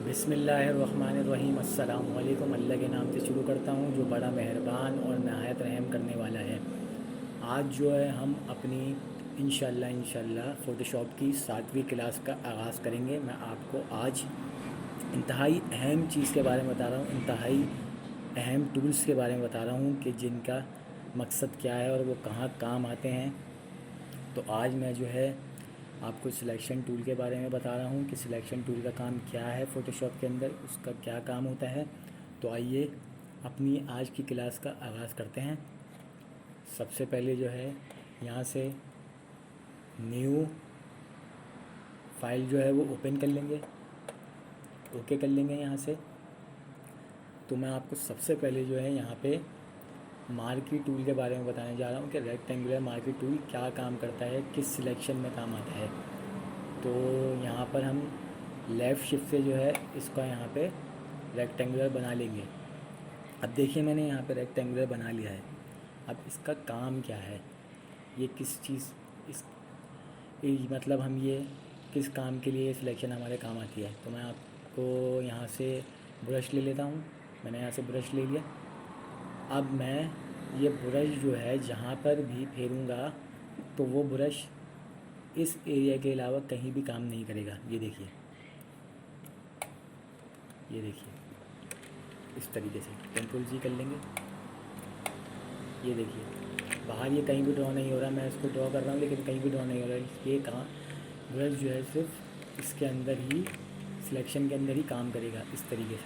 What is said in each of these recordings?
बिस्मिल्लाहिर्रहमानिर्रहीम। अस्सलाम वालेकुम। अल्लाह के नाम से शुरू करता हूँ जो बड़ा मेहरबान और नहायत रहम करने वाला है। आज जो है हम अपनी इंशाल्लाह फ़ोटोशॉप की 7वीं क्लास का आगाज़ करेंगे। मैं आपको आज इंतहाई अहम चीज़ के बारे में बता रहा हूँ, इंतहाई अहम टूल्स के बारे में बता रहा हूँ कि जिनका मकसद क्या है और वो कहाँ काम आते हैं। तो आज मैं जो है आपको सिलेक्शन टूल के बारे में बता रहा हूँ कि सिलेक्शन टूल का काम क्या है फ़ोटोशॉप के अंदर, उसका क्या काम होता है। तो आइए अपनी आज की क्लास का आगाज़ करते हैं। सबसे पहले जो है यहाँ से न्यू फाइल जो है वो ओपन कर लेंगे, ओके कर लेंगे यहाँ से। तो मैं आपको सबसे पहले जो है यहाँ पे मार्की टूल के बारे में बताने जा रहा हूँ कि रेक्टेंगुलर मार्की टूल क्या काम करता है, किस सिलेक्शन में काम आता है। तो यहाँ पर हम लेफ़्ट शिफ्ट से जो है इसका यहाँ पे रेक्टेंगुलर बना लेंगे। अब देखिए मैंने यहाँ पे रेक्टेंगुलर बना लिया है। अब इसका काम क्या है, ये किस चीज़ इस मतलब हम ये किस काम के लिए सिलेक्शन हमारे काम आती है। तो मैं आपको यहाँ से ब्रश ले लेता हूँ। मैंने यहाँ से ब्रश ले लिया। अब मैं ये ब्रश जो है जहाँ पर भी फेरूँगा तो वो ब्रश इस एरिया के अलावा कहीं भी काम नहीं करेगा। ये देखिए, ये देखिए इस तरीके से कंट्रोल जी कर लेंगे। ये देखिए बाहर ये कहीं भी ड्रॉ नहीं हो रहा, मैं इसको ड्रॉ कर रहा हूँ लेकिन कहीं भी ड्रॉ नहीं हो रहा है। ये कहाँ ब्रश जो है सिर्फ इसके अंदर ही, सिलेक्शन के अंदर ही काम करेगा इस तरीके से।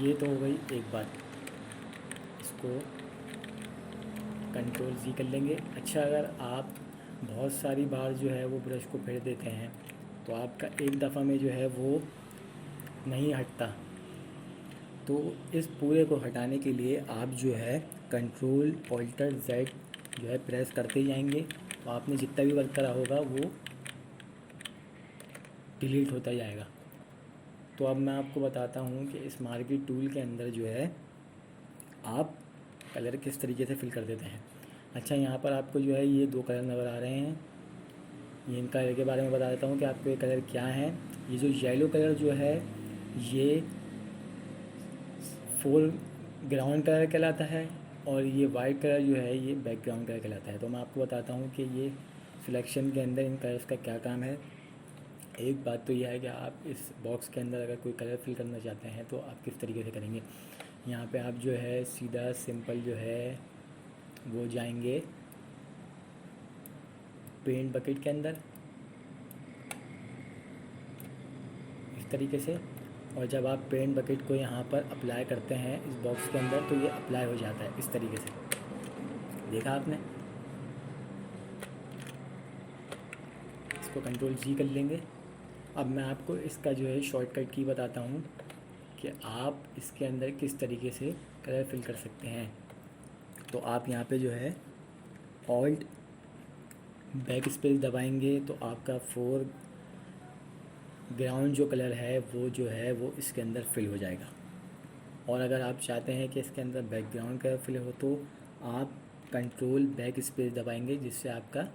ये तो हो गई एक बात। इसको कंट्रोल जी कर लेंगे। अच्छा, अगर आप बहुत सारी बार जो है वो ब्रश को फेर देते हैं तो आपका एक दफ़ा में जो है वो नहीं हटता। तो इस पूरे को हटाने के लिए आप जो है कंट्रोल ऑल्टर जेड जो है प्रेस करते जाएंगे तो आपने जितना भी वर्क करा होगा वो डिलीट होता जाएगा। तो अब मैं आपको बताता हूँ कि इस मार्की टूल के अंदर जो है आप कलर किस तरीके से फिल कर देते हैं। अच्छा, यहाँ पर आपको जो है ये 2 कलर नज़र आ रहे हैं। ये इन कलर के बारे में बता देता हूँ कि आपको ये कलर क्या है। ये जो येलो कलर जो है ये फोरग्राउंड कलर कहलाता है और ये वाइट कलर जो है ये बैकग्राउंड कलर कहलाता है। तो मैं आपको बताता हूँ कि ये सिलेक्शन के अंदर इन कलर्स का क्या काम है। एक बात तो यह है कि आप इस बॉक्स के अंदर अगर कोई कलर फिल करना चाहते हैं तो आप किस तरीके से करेंगे। यहाँ पे आप जो है सीधा सिंपल जो है वो जाएंगे पेंट बकेट के अंदर इस तरीके से, और जब आप पेंट बकेट को यहाँ पर अप्लाई करते हैं इस बॉक्स के अंदर तो ये अप्लाई हो जाता है इस तरीके से। देखा आपने। इसको कंट्रोल जी कर लेंगे। अब मैं आपको इसका जो है शॉर्टकट की बताता हूँ कि आप इसके अंदर किस तरीके से कलर फिल कर सकते हैं। तो आप यहाँ पे जो है ऑल्ट बैक स्पेस दबाएंगे तो आपका ग्राउंड जो कलर है वो जो है वो इसके अंदर फिल हो जाएगा। और अगर आप चाहते हैं कि इसके अंदर बैकग्राउंड कलर फिल हो तो आप कंट्रोल बैक स्पेस दबाएंगे जिससे आपका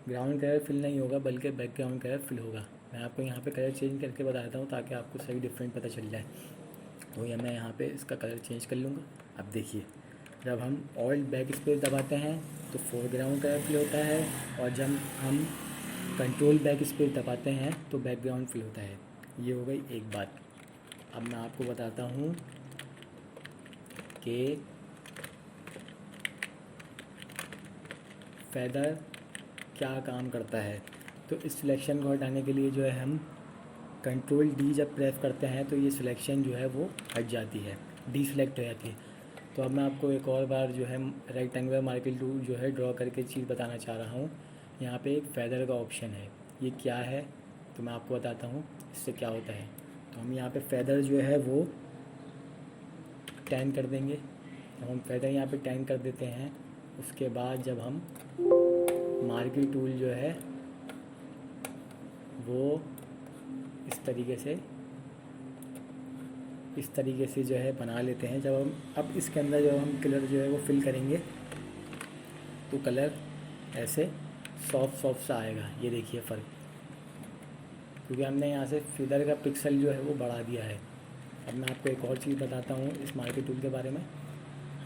ग्राउंड कलर फिल नहीं होगा बल्कि बैकग्राउंड कलर फिल होगा। मैं आपको यहाँ पे कलर चेंज करके बताता हूँ ताकि आपको सही डिफरेंट पता चल जाए। तो यह मैं यहाँ पे इसका कलर चेंज कर लूँगा। अब देखिए जब हम ऑल्ट बैक स्पेस दबाते हैं तो फोरग्राउंड कलर फिल होता है और जब हम कंट्रोल बैक स्पेस दबाते हैं तो बैकग्राउंड फिल होता है। ये हो गई एक बात। अब मैं आपको बताता हूँ कि फेदर क्या काम करता है। तो इस सिलेक्शन को हटाने के लिए जो है हम कंट्रोल डी जब प्रेस करते हैं तो ये सिलेक्शन जो है वो हट जाती है, डी सिलेक्ट हो जाती है। तो अब मैं आपको एक और बार जो है रेक्टेंगुलर मार्किंग टूल जो है ड्रॉ करके चीज़ बताना चाह रहा हूँ। यहाँ पे एक फेदर का ऑप्शन है, ये क्या है तो मैं आपको बताता हूँ इससे क्या होता है। तो हम यहाँ पे फेदर जो है वो 10 कर देंगे। जब हम फेदर यहाँ पे 10 कर देते हैं उसके बाद जब हम मार्की टूल जो है वो इस तरीके से जो है बना लेते हैं। जब हम अब इसके अंदर जब हम कलर जो है वो फिल करेंगे तो कलर ऐसे सॉफ्ट सा आएगा। ये देखिए फ़र्क। क्योंकि हमने यहाँ से फिदर का पिक्सल जो है वो बढ़ा दिया है। अब मैं आपको एक और चीज़ बताता हूँ इस मार्की टूल के बारे में।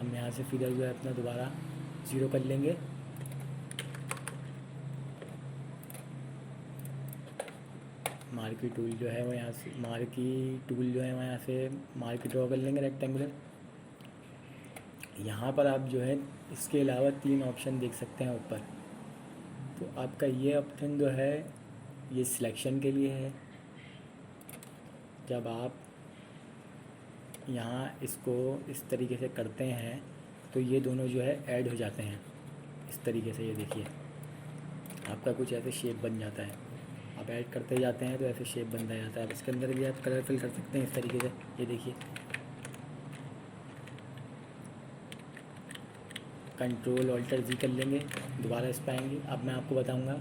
हम यहाँ से फिदर जो है अपना दोबारा 0 कर लेंगे। मार्की टूल जो है वो यहाँ से मार्की ड्रॉ कर लेंगे रेक्टेंगुलर। यहाँ पर आप जो है इसके अलावा 3 ऑप्शन देख सकते हैं ऊपर। तो आपका ये ऑप्शन जो है ये सिलेक्शन के लिए है। जब आप यहाँ इसको इस तरीके से करते हैं तो ये दोनों जो है ऐड हो जाते हैं इस तरीके से। ये देखिए आपका कुछ ऐसे शेप बन जाता है। आप ऐड करते जाते हैं तो ऐसे शेप बनता जाता है। अब इसके अंदर भी आप कलर फिल कर सकते हैं इस तरीके से। ये देखिए कंट्रोल ऑल्टर जी कर लेंगे, दोबारा इस पर आएंगे। अब मैं आपको बताऊंगा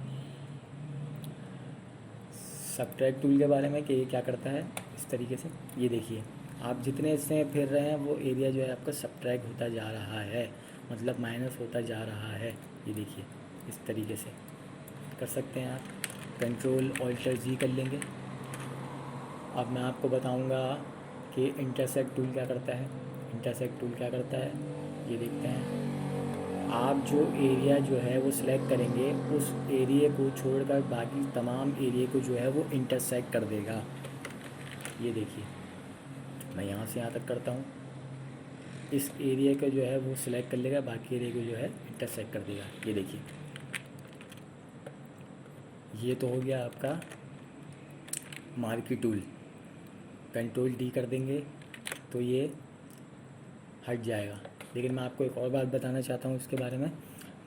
सबट्रैक्ट टूल के बारे में कि ये क्या करता है इस तरीके से। ये देखिए आप जितने इससे फिर रहे हैं वो एरिया जो है आपका सबट्रैक्ट होता जा रहा है, मतलब माइनस होता जा रहा है। ये देखिए इस तरीके से कर सकते हैं आप। कंट्रोल ऑल्टर जी कर लेंगे। अब मैं आपको बताऊंगा कि इंटरसेक्ट टूल क्या करता है। इंटरसेक्ट टूल क्या करता है ये देखते हैं। आप जो एरिया जो है वो सिलेक्ट करेंगे उस एरिया को छोड़कर बाकी तमाम एरिया को जो है वो इंटरसेक्ट कर देगा। ये देखिए मैं यहाँ से यहाँ तक करता हूँ, इस एरिया का जो है वो सिलेक्ट कर लेगा, बाकी एरिया को जो है इंटरसेक्ट कर देगा। ये देखिए ये तो हो गया आपका मार्की टूल। कंट्रोल डी कर देंगे तो ये हट जाएगा। लेकिन मैं आपको एक और बात बताना चाहता हूँ इसके बारे में।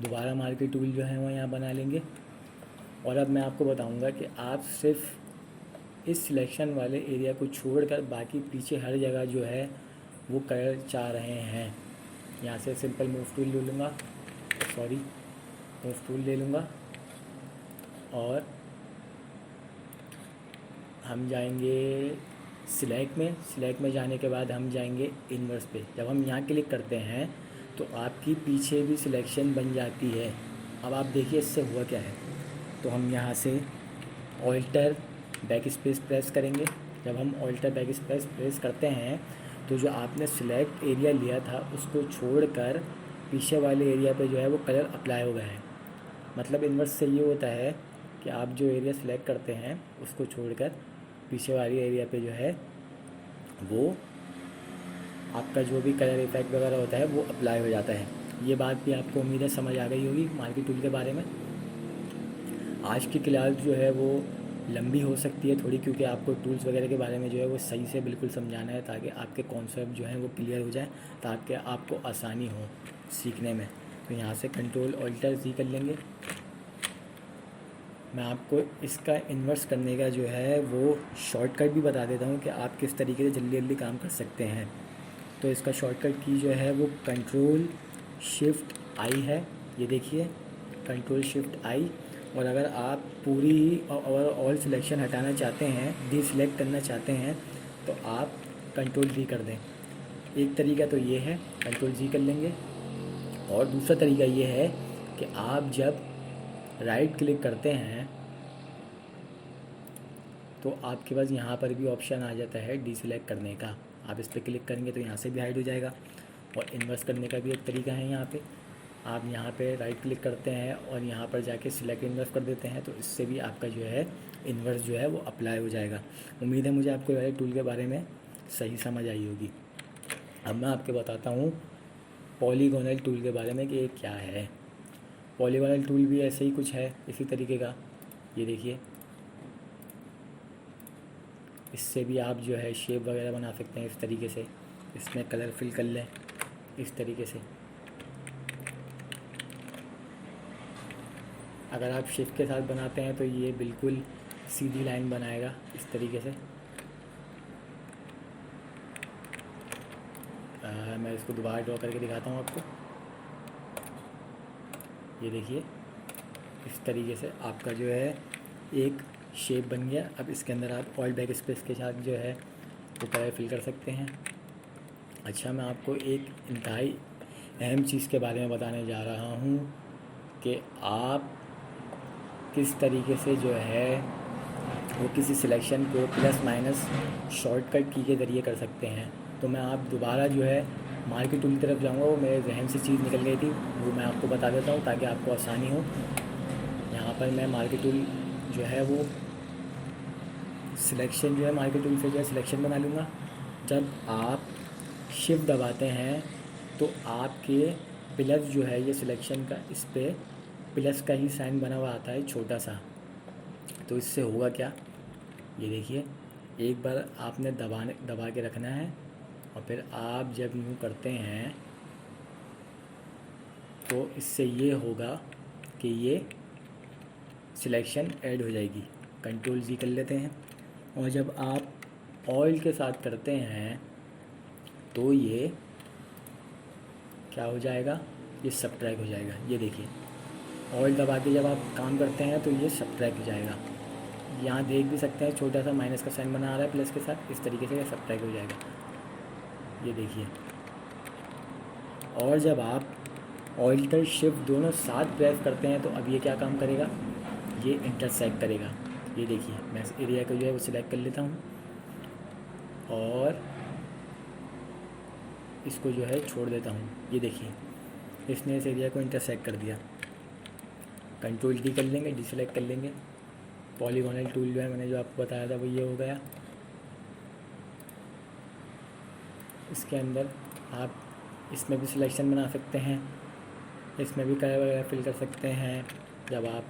दोबारा मार्की टूल जो है वो यहाँ बना लेंगे। और अब मैं आपको बताऊँगा कि आप सिर्फ इस सिलेक्शन वाले एरिया को छोड़कर बाकी पीछे हर जगह जो है वो कलर चाह रहे हैं। यहाँ से सिंपल मूव टूल ले लूँगा, मूव टूल ले लूँगा और हम जाएंगे सिलेक्ट में जाने के बाद हम जाएंगे इन्वर्स पे। जब हम यहाँ क्लिक करते हैं तो आपकी पीछे भी सिलेक्शन बन जाती है। अब आप देखिए इससे हुआ क्या है। तो हम यहाँ से ऑल्टर बैक स्पेस प्रेस करेंगे। जब हम ऑल्टर बैक स्पेस प्रेस करते हैं तो जो आपने सिलेक्ट एरिया लिया था उसको छोड़कर पीछे वाले एरिया पे जो है वो कलर अप्लाई हो गया है। मतलब इन्वर्स से ये होता है कि आप जो एरिया सिलेक्ट करते हैं उसको छोड़कर पीछे वाली एरिया पे जो है वो आपका जो भी कलर इफेक्ट वगैरह होता है वो अप्लाई हो जाता है। ये बात भी आपको उम्मीद है समझ आ गई होगी मार्की टूल के बारे में। आज की क्लास जो है वो लंबी हो सकती है थोड़ी, क्योंकि आपको टूल्स वगैरह के बारे में जो है वो सही से बिल्कुल समझाना है ताकि आपके कॉन्सेप्ट जो हैं वो क्लियर हो जाए, ताकि आपको आसानी हो सीखने में। तो यहाँ से कंट्रोल ऑल्टर जी कर लेंगे। मैं आपको इसका इन्वर्स करने का जो है वो शॉर्टकट भी बता देता हूँ कि आप किस तरीके से जल्दी जल्दी काम कर सकते हैं। तो इसका शॉर्टकट की जो है वो कंट्रोल शिफ्ट आई है। ये देखिए कंट्रोल शिफ्ट आई। और अगर आप पूरी और ऑल सिलेक्शन हटाना चाहते हैं, डिसलेक्ट करना चाहते हैं, तो आप कंट्रोल जी कर दें। एक तरीका तो ये है, कंट्रोल जी कर लेंगे। और दूसरा तरीका ये है कि आप जब राइट क्लिक करते हैं तो आपके पास यहाँ पर भी ऑप्शन आ जाता है डिसलेक्ट करने का। आप इस पर क्लिक करेंगे तो यहाँ से भी हाइड हो जाएगा। और इन्वर्स करने का भी एक तरीका है। यहाँ पे आप यहाँ पे राइट क्लिक करते हैं और यहाँ पर जाके सिलेक्ट इन्वर्स कर देते हैं, तो इससे भी आपका जो है इन्वर्स जो है वो अप्लाई हो जाएगा। उम्मीद है मुझे आपको ये टूल के बारे में सही समझ आई होगी। अब मैं आपको बताता हूँ पॉलीगोनल टूल के बारे में कि ये क्या है। पॉलीगोनल टूल भी ऐसे ही कुछ है इसी तरीके का। ये देखिए इससे भी आप जो है शेप वगैरह बना सकते हैं इस तरीके से। इसमें कलर फिल कर लें इस तरीके से। अगर आप शिफ्ट के साथ बनाते हैं तो ये बिल्कुल सीधी लाइन बनाएगा इस तरीके से। मैं इसको दोबारा ड्रॉ करके दिखाता हूँ आपको। ये देखिए इस तरीके से आपका जो है एक शेप बन गया। अब इसके अंदर आप ऑयल बैक स्पेस के साथ जो है वो कलर फिल कर सकते हैं। अच्छा, मैं आपको एक इंतहाई अहम चीज़ के बारे में बताने जा रहा हूँ कि आप किस तरीके से जो है वो किसी सिलेक्शन को प्लस माइनस शॉर्टकट की के ज़रिए कर सकते हैं। तो मैं आप दोबारा जो है मार्केट टूल की तरफ जाऊँगा, वो मेरे जहन से चीज़ निकल गई थी, वो मैं आपको बता देता हूँ ताकि आपको आसानी हो। यहाँ पर मैं मार्केट टूल जो है वो सिलेक्शन जो है मार्केट टूल से जो है सिलेक्शन बना लूँगा। जब आप शिफ्ट दबाते हैं तो आपके प्लस जो है ये सिलेक्शन का, इस पर प्लस का ही साइन बना हुआ आता है छोटा सा। तो इससे होगा क्या, ये देखिए, एक बार आपने दबा के रखना है और फिर आप जब यूँ करते हैं तो इससे ये होगा कि ये सिलेक्शन ऐड हो जाएगी। कंट्रोल जी कर लेते हैं, और जब आप ऑयल के साथ करते हैं तो ये क्या हो जाएगा, ये सबट्रैक्ट हो जाएगा। ये देखिए, ऑयल दबा के जब आप काम करते हैं तो ये सबट्रैक्ट हो जाएगा। यहाँ देख भी सकते हैं छोटा सा माइनस का साइन बना आ रहा है प्लस के साथ, इस तरीके से ये सबट्रैक्ट हो जाएगा। ये देखिए, और जब आप ऑयल का शिफ्ट दोनों साथ प्रेस करते हैं तो अब ये क्या काम करेगा, ये इंटरसेक्ट करेगा। ये देखिए, मैं इस एरिया को जो है वो सिलेक्ट कर लेता हूँ और इसको जो है छोड़ देता हूँ। ये देखिए, इसने इस एरिया को इंटरसेक्ट कर दिया। कंट्रोल डी कर लेंगे, डिसेलेक्ट कर लेंगे। पॉलीगोनल टूल जो है मैंने जो आपको बताया था वो ये हो गया। इसके अंदर आप इसमें भी सिलेक्शन बना सकते हैं, इसमें भी कलर वगैरह फिल कर सकते हैं। जब आप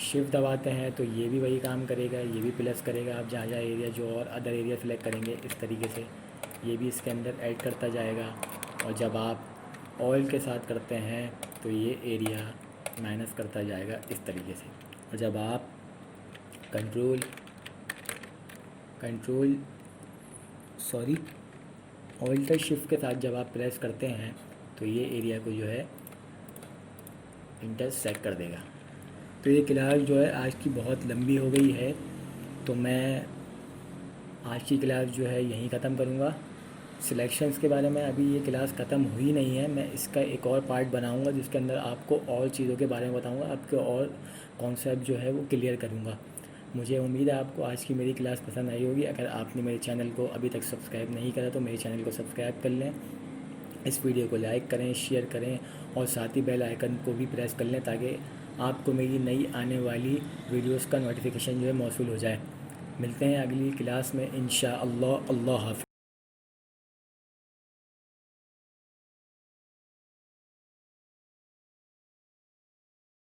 शिफ्ट दबाते हैं तो ये भी वही काम करेगा, ये भी प्लस करेगा। आप जहाँ जहाँ एरिया जो और अदर एरिया सिलेक्ट करेंगे इस तरीके से ये भी इसके अंदर ऐड करता जाएगा। और जब आप ऑयल के साथ करते हैं तो ये एरिया माइनस करता जाएगा इस तरीके से। और जब आप ऑयल का शिफ्ट के साथ जब आप प्रेस करते हैं तो ये एरिया को जो है इंटरसेक्ट कर देगा। तो ये क्लास जो है आज की बहुत लंबी हो गई है, तो मैं आज की क्लास जो है यहीं ख़त्म करूँगा। सिलेक्शंस के बारे में अभी ये क्लास ख़त्म हुई नहीं है, मैं इसका एक और पार्ट बनाऊँगा जिसके अंदर आपको और चीज़ों के बारे में बताऊँगा, आपके और कॉन्सेप्ट जो है वो क्लियर करूँगा। मुझे उम्मीद है आपको आज की मेरी क्लास पसंद आई होगी। अगर आपने मेरे चैनल को अभी तक सब्सक्राइब नहीं करा तो मेरे चैनल को सब्सक्राइब कर लें, इस वीडियो को लाइक करें, शेयर करें और साथ ही बेल आइकन को भी प्रेस कर लें ताकि आपको मेरी नई आने वाली वीडियोस का नोटिफिकेशन जो है मौसूल हो जाए। मिलते हैं अगली क्लास में इंशाअल्लाह। अल्लाह हाफ़िज़।